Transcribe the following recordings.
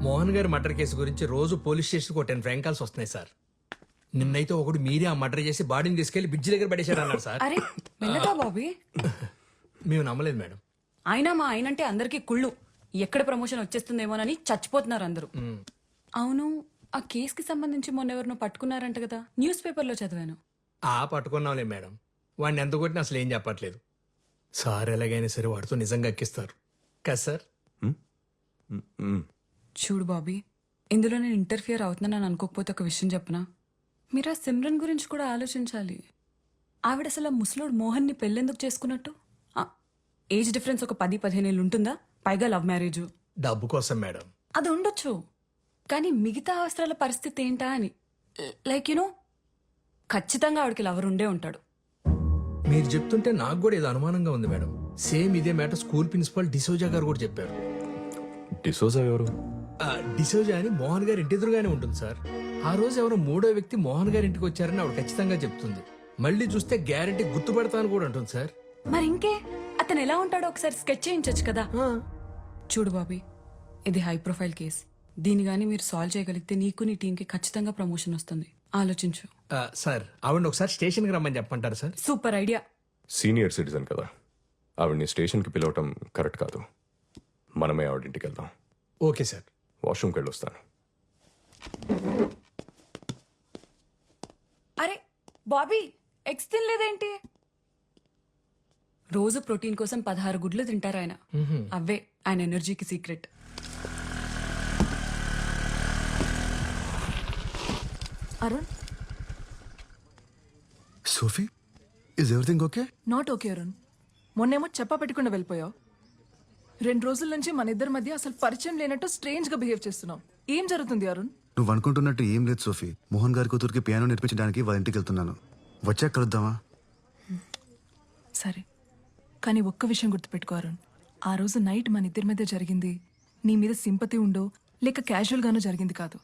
మోహన్ గారి murder case గురించి రోజు పోలీస్ స్టేషన్కి ఒక 10 ఫ్రాంక్ కాల్స్ వస్తున్నాయి సార్. నిన్నైతే ఒకడు మీరే ఆ మర్డర్ చేసి బాడీని తీసుకెళ్లి బ్రిడ్జి దగ్గర పడేశారు అన్నారు సార్. అరే మెల్లగా బాబీ. మేము నమ్మలేదు మేడం. అయినా మా ఆయనంటే అందరికీ కుళ్ళు. ఎక్కడ ప్రమోషన్ వచ్చేస్తుందేమోనని చచ్చిపోతున్నారు అందరూ. అవును, ఆ కేసుకి సంబంధించి మొన్న ఎవరినో పట్టుకున్నారంట కదా, న్యూస్ పేపర్లో చదివాను. పట్టుకున్నాంలే మేడం. వాడిని ఎంత కొట్టినా అసలు ఏం చెప్పట్లేదు. సార్ ఎలాగైనా సరే వాడితో నిజంగా ఎక్కిస్తారు కదా సార్. చూడు బాబీ, ఇందులో నేను ఇంటర్ఫియర్ అవుతున్నానని అనుకోకపోతే ఒక విషయం చెప్పనా, మీరు ఆ సిమ్రన్ గురించి కూడా ఆలోచించాలి. ఆవిడ అసలు ఆ ముసలోడు మోహన్ ని పెళ్ళెందుకు చేసుకున్నట్టు? ఏజ్ డిఫరెన్స్ ఒక 10-15 ఏళ్ళు ఉంటుందా? పైగా లవ్ మ్యారేజ్. డబ్బు కోసం మేడం. అది ఉండొచ్చు, కానీ మిగతా అవసరాల పరిస్థితి ఏంటా అని. లైక్ యూనో, ఖచ్చితంగా ఆవిడకి లవర్ ఉండే ఉంటాడు. మీరు చెప్తుంటే నాకు కూడా ఏదో అనుమానంగా ఉంది మేడం. సేమ్ ఇదే మ్యాటర్ స్కూల్ ప్రిన్సిపల్ డిసోజా గారు కూడా చెప్పారు. డిసోజా ఎవరు? డిసోజా అని మోహన్ గారి ఇంటి ఎదురుగానే ఉంటుంది సార్. ఆ రోజు ఎవరో 3వ వ్యక్తి మోహన్ గారి ఇంటికి వచ్చారని ఆవిడ ఖచ్చితంగా చెప్తుంది. మళ్ళీ చూస్తే గ్యారెంటీ గుర్తుపడతాను కూడా అంటుంది సార్. మరి ఇంకే, అతను ఎలా ఉంటాడో ఒకసారి స్కెచ్ చేయించచ్చు కదా. చూడు బాబీ, ఇది హై ప్రొఫైల్ కేస్. దీని గానీ మీరు సాల్వ్ చేయగలిగితే నీకు నీ టీంకి ఖచ్చితంగా ప్రమోషన్ వస్తుంది. ఆలోచించు. సార్ ఆవిడ ఒకసారి స్టేషన్కి రమ్మని చెప్పంటారు sir. Super idea. Senior citizen కదా, ఆవిడ్ని స్టేషన్కి పిలవటం కరెక్ట్ కాదు. మనమే ఆవిడింటికి వెళ్దాం. Okay sir. వాష్రూమ్కి వెళ్ళి వస్తాను. అరే బాబీ, ఎగ్స్ తినలేదేంటి? రోజు ప్రోటీన్ కోసం 16 గుడ్లు తింటారు ఆయన. అవే ఆయన ఎనర్జీకి secret. Arun, Sophie, is everything okay? Not okay Arun. మొన్నేమో చెప్పా పెట్టకుండా వెళ్ళిపోయావు. 2 రోజుల నుంచి మన ఇద్దరి మధ్య అసలు పరిచయం లేనట్టు స్ట్రేంజ్ గా బిహేవ్ చేస్తున్నావు. ఏం జరుగుతుంది అరుణ్? నువ్వు అనుకుంటున్నట్టు ఏం లేదు సోఫీ. మోహన్ గారి కూతురికి పియానో నేర్పించడానికి వాళ్ళ ఇంటికి వెళ్తున్నాను. వచ్చాక కలుద్దామా? సరే, కానీ ఒక్క విషయం గుర్తుపెట్టుకో అరుణ్. ఆ రోజు నైట్ మన ఇద్దరి మధ్య జరిగింది నీ మీద సింపతి ఉండో లేక క్యాజువల్ గానో జరిగింది కాదు.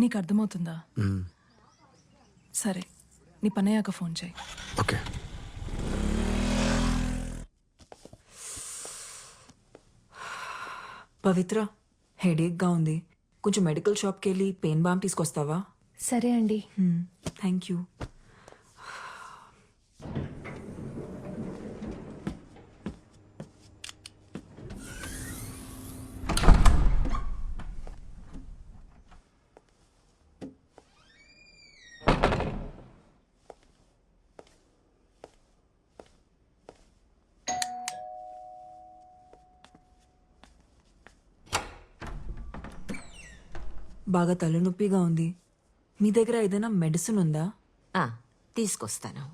నీకు అర్థమవుతుందా? సరే, నీ పనయ్యాక ఫోన్ చేయి. ఓకే. పవిత్ర, హెడేక్గా ఉంది. కొంచెం మెడికల్ షాప్కి వెళ్ళి పెయిన్ బామ్ తీసుకొస్తావా? సరే అండి. Thank you. బాగా తలనొప్పిగా ఉంది. మీ దగ్గర ఏదైనా మెడిసిన్ ఉందా? తీసుకొస్తాను.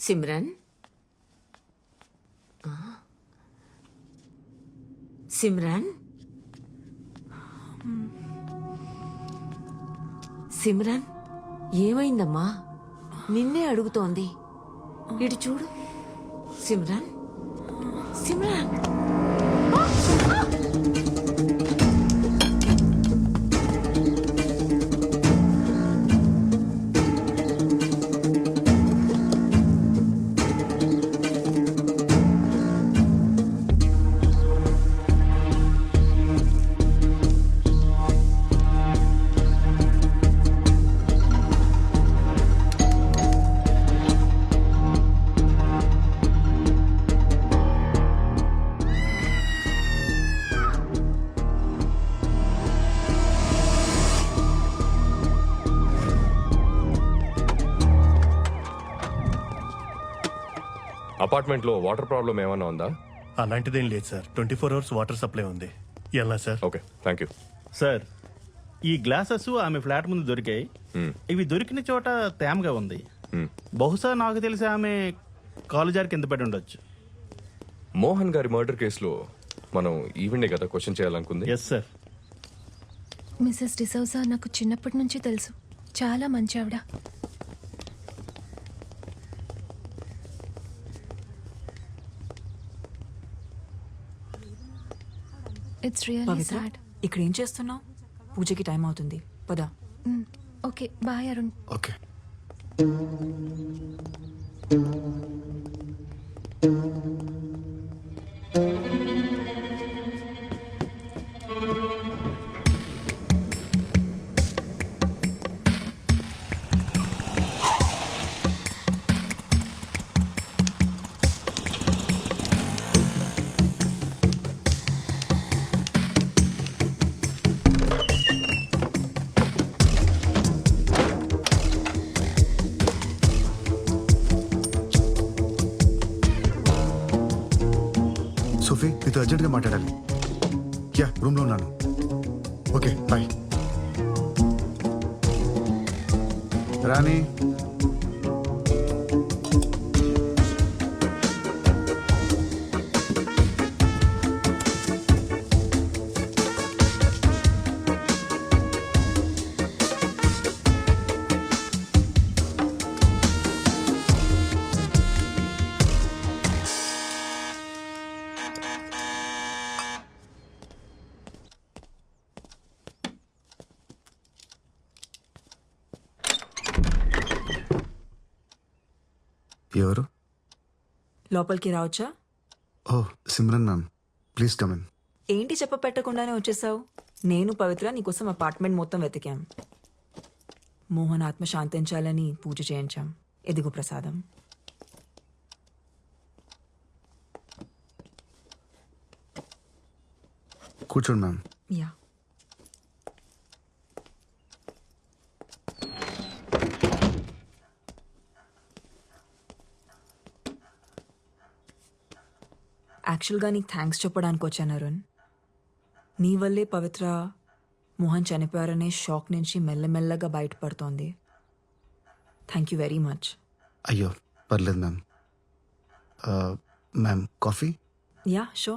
సిమ్రన్, సిమ్రన్, సిమ్రన్, ఏమైందమ్మా? నిన్నే అడుగుతోంది. ఇటు చూడు. సిమ్రన్, సిమ్రన్. అపార్ట్మెంట్లో వాటర్ ప్రాబ్లం ఏమన్నా ఉందా? అలాంటిదేం లేదు సార్. 24 అవర్స్ వాటర్ సప్లై ఉంది. ఎలా sir? Okay, thank you sir. ఈ గ్లాసెస్ ఆమె ఫ్లాట్ ముందు దొరికాయి. ఇవి దొరికిన చోట తేమగా ఉంది. బహుశా నాకు తెలిసి ఆమె కాలు జారి కింద పడి ఉండొచ్చు. మోహన్ గారి మర్డర్ కేసులో మనం ఈవెండే కదా క్వశ్చన్ చేయాలనుకుంది. Yes sir. మిసెస్ డిసౌజా నాకు చిన్నప్పటి నుంచి తెలుసు. చాలా మంచి ఆవిడ. It's really Pavitra sad. ఇక్కడ ఏం చేస్తున్నావు? పూజకి టైం అవుతుంది, పద. Okay bye Arun. Okay. Sophie, నీతో అర్జెంట్గా మాట్లాడాలి. యా, రూమ్లో ఉన్నాను. Okay bye. రాణి, ఎవరు? లోపలికి రావచ్చా? Oh Simran ma'am, please come in. ఏంటి చెప్ప పెట్టకుండానే వచ్చేసావు? నేను పవిత్ర నీకోసం అపార్ట్మెంట్ మొత్తం వెతికాం. మోహన్ ఆత్మ శాంతించాలని పూజ చేయించాం. ఎదుగు ప్రసాదం. కూర్చోండి మ్యామ్. యా. యాక్చువల్గా నీకు థ్యాంక్స్ చెప్పడానికి వచ్చాను అరుణ్. నీ వల్లే పవిత్ర మోహన్ చనిపోయారనే షాక్ నుంచి మెల్లమెల్లగా బయటపడుతోంది. Thank you very much. అయ్యో పర్లేదు ma'am. Ma'am coffee? Yeah sure.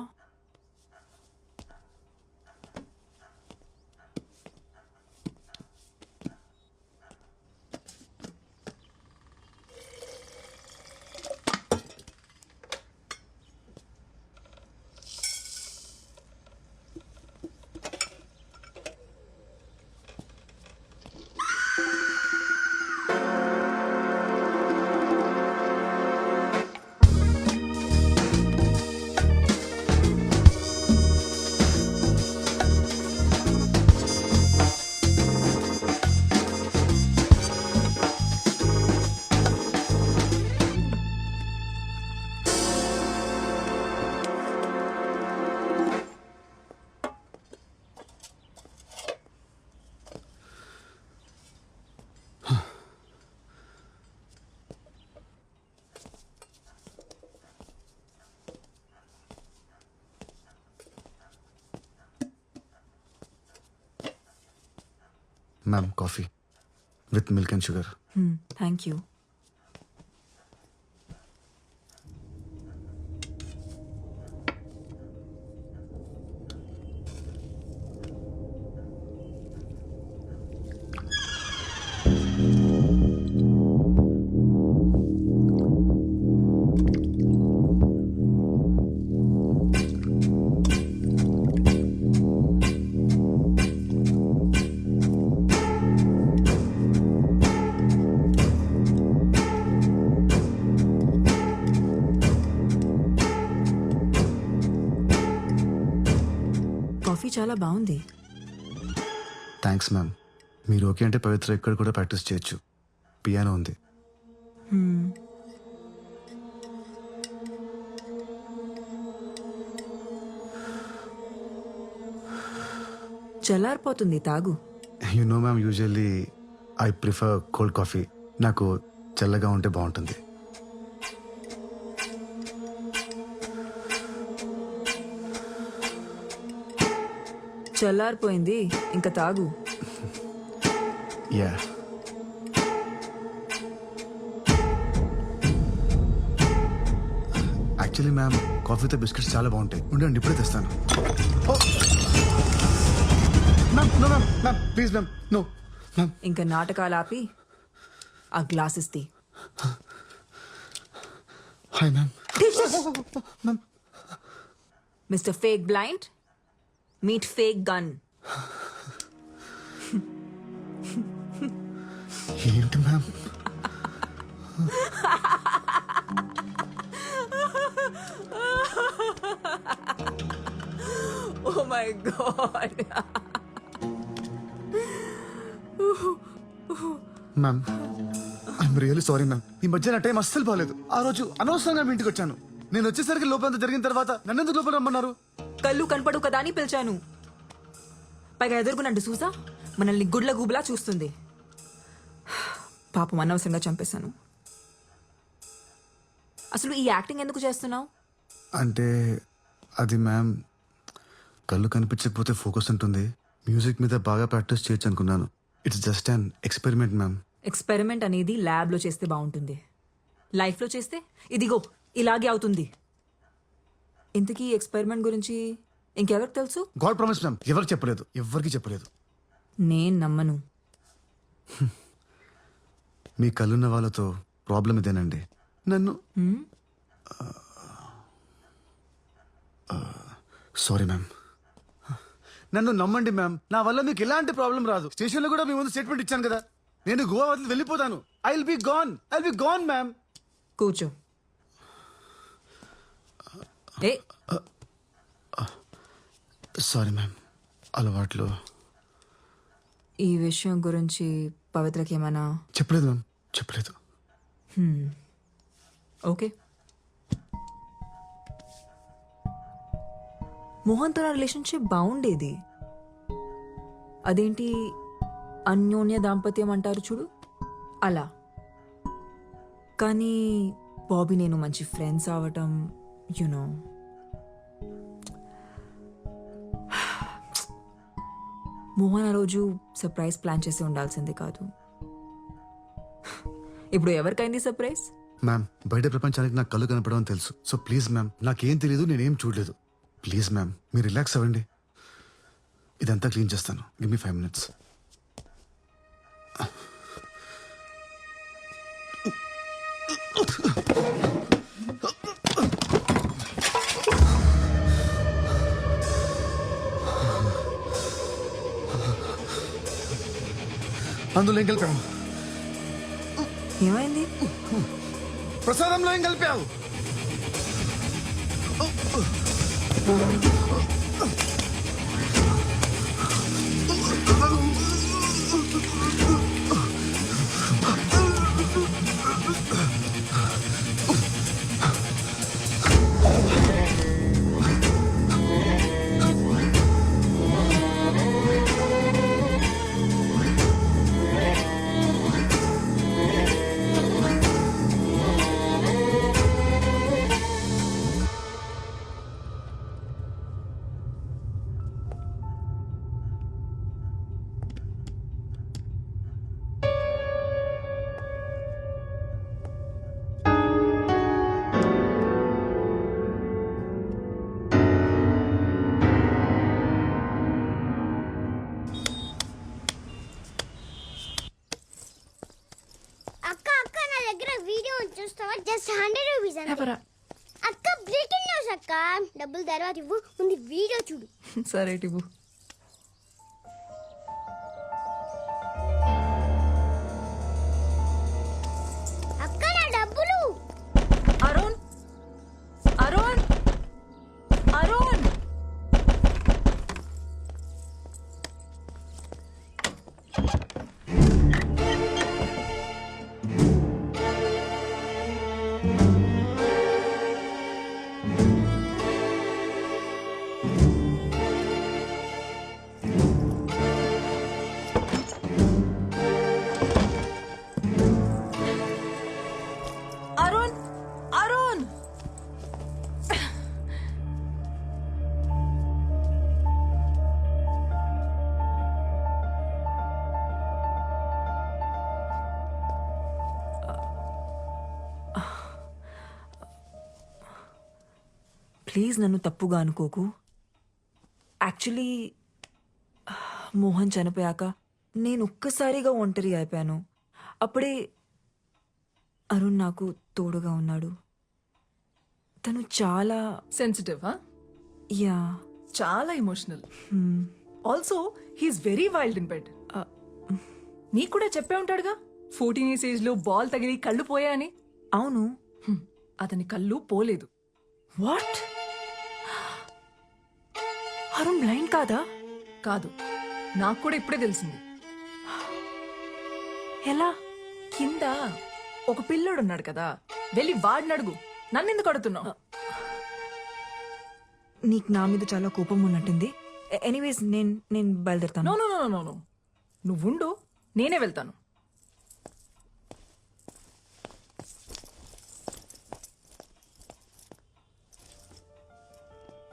Ma'am coffee with milk and sugar. Thank you. Coffee చాలా బాగుంది. Thanks ma'am. మీరు ఓకే అంటే పవిత్ర ఇక్కడ కూడా ప్రాక్టీస్ చేయొచ్చు. పియానో ఉంది. చల్లారిపోతుంది, తాగు. You know ma'am, usually I prefer cold coffee. నాకు చల్లగా ఉంటే బాగుంటుంది. చల్లారిపోయింది, ఇంకా తాగు. యా. యాక్చువల్లీ మ్యామ్, కాఫీతో బిస్కెట్స్ చాలా బాగుంటాయి. ఉండండి, ఇప్పుడే తెస్తాను. Ma'am no ma'am, ma'am please ma'am, no ma'am. ఇంకా నాటకాలు ఆపి ఆ గ్లాసెస్ తీ. Hi ma'am. Ma'am mister fake blind, meet fake gun. ఏంటి ma'am? Oh my God. Ma'am I'm really sorry ma'am. ఈ మధ్య నా టైం అస్సలు బాగాలేదు. ఆ రోజు అనవసరంగా మీ ఇంటికి వచ్చాను. నేను వచ్చేసరికి లోపలంతా జరిగిన తర్వాత నన్నెందుకు లోపల రమ్మన్నారు? కళ్ళు కనపడు కదా అని పిలిచాను. పైగా ఎదుర్కొనండి చూసా మనల్ని గుడ్ల గూబులా చూస్తుంది. పాపం అనవసరంగా చంపేశాను. అసలు ఈ యాక్టింగ్ ఎందుకు చేస్తున్నావు? అంటే అది మ్యామ్, కళ్ళు కనిపించకపోతే ఫోకస్ ఉంటుంది. మ్యూజిక్ మీద బాగా ప్రాక్టీస్ చేయొచ్చు అనుకున్నాను. It's just an experiment ma'am. Experiment అనేది ల్యాబ్లో చేస్తే బాగుంటుంది. లైఫ్లో చేస్తే ఇదిగో ఇలాగే అవుతుంది. ఇంతకీ ఎక్స్పెరిమెంట్ గురించి ఇంకెవరికి తెలుసు? గాడ్ ప్రామిస్ మ్యామ్, ఎవరికి చెప్పలేదు, ఎవరికి చెప్పలేదు. నేను నమ్మను. మీ కళ్ళున్న వాళ్ళతో ప్రాబ్లం ఇదేనండి. నన్ను సారీ మ్యామ్, నన్ను నమ్మండి మ్యామ్. నా వల్ల మీకు ఎలాంటి ప్రాబ్లం రాదు. స్టేషన్లో కూడా మీ ముందు స్టేట్మెంట్ ఇచ్చాను కదా. నేను గోవా వదిలి వెళ్ళిపోతాను. I will be gone ma'am. కూర్చో. ఏ సారీ మ్యామ్, అలవాట్లు. ఈ విషయం గురించి పవిత్రకి ఏమైనా? చెప్పలేదు మ్యామ్, చెప్పలేదు. ఓకే. మోహన్తో నా రిలేషన్షిప్ బాగుండేది. అదేంటి అన్యోన్య దాంపత్యం అంటారు చూడు, అలా. కానీ బాబీ నేను మంచి ఫ్రెండ్స్ అవటం యునో. మోహన్ ఆ రోజు సర్ప్రైజ్ ప్లాన్ చేసి ఉండాల్సింది కాదు. ఇప్పుడు ఎవరికైంది సర్ప్రైజ్? మ్యామ్, బయట ప్రపంచానికి నాకు కళ్ళు కనపడమని తెలుసు. సో ప్లీజ్ మ్యామ్, నాకేం తెలియదు, నేనేం చూడలేదు. ప్లీజ్ మ్యామ్, మీరు రిలాక్స్ అవ్వండి. ఇదంతా క్లీన్ చేస్తాను. Give me 5 minutes. అందులో ఏం కలిపావు? ఏమైంది? ప్రసాదంలో ఏం కలిపావు? చూస్తావా? జస్ట్ 100 రూపీస్ అంతే. అక్క బ్రేకింగ్ న్యూస్ అక్క. డబ్బులు తర్వాత ఇవ్వు, ముందు వీడియో చూడు. సరే ఇవ్వు. అక్క నా డబ్బులు. అరుణ్, అరుణ్, అరుణ్. అరుణ్, అరుణ్. ప్లీజ్ నన్ను తప్పుగా అనుకోకు. యాక్చువల్లీ మోహన్ చనిపోయాక నేను ఒక్కసారిగా ఒంటరి అయిపోయాను. అప్పుడే అరుణ్ నాకు తోడుగా ఉన్నాడు. తను చాలా సెన్సిటివ్. యా చాలా emotional. Also he's very wild in bed. నీకు కూడా చెప్పే ఉంటాడుగా 14 years ఏజ్ లో బాల్ తగిలి కళ్ళు పోయా అని. అవును. అతని కళ్ళు పోలేదు. వాట్? అరుణ్ బ్లైండ్ కాదా? కాదు, నాకు కూడా ఇప్పుడే తెలిసింది. ఎలా? కింద ఒక పిల్లోడు ఉన్నాడు కదా, వెళ్ళి వాడిని అడుగు, నన్నెందుకు అడుగుతున్నావు? నీకు నా మీద చాలా కోపం ఉన్నట్టుంది. ఎనీవేస్ నేను బయలుదేరుతాను. No no no no no, నువ్వుండు, నేనే వెళ్తాను.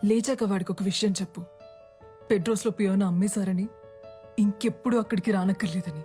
లేచాక వాడికి ఒక విషయం చెప్పు. పెడ్రోస్లో పియోన అమ్మేశారని, ఇంకెప్పుడు అక్కడికి రానక్కర్లేదని.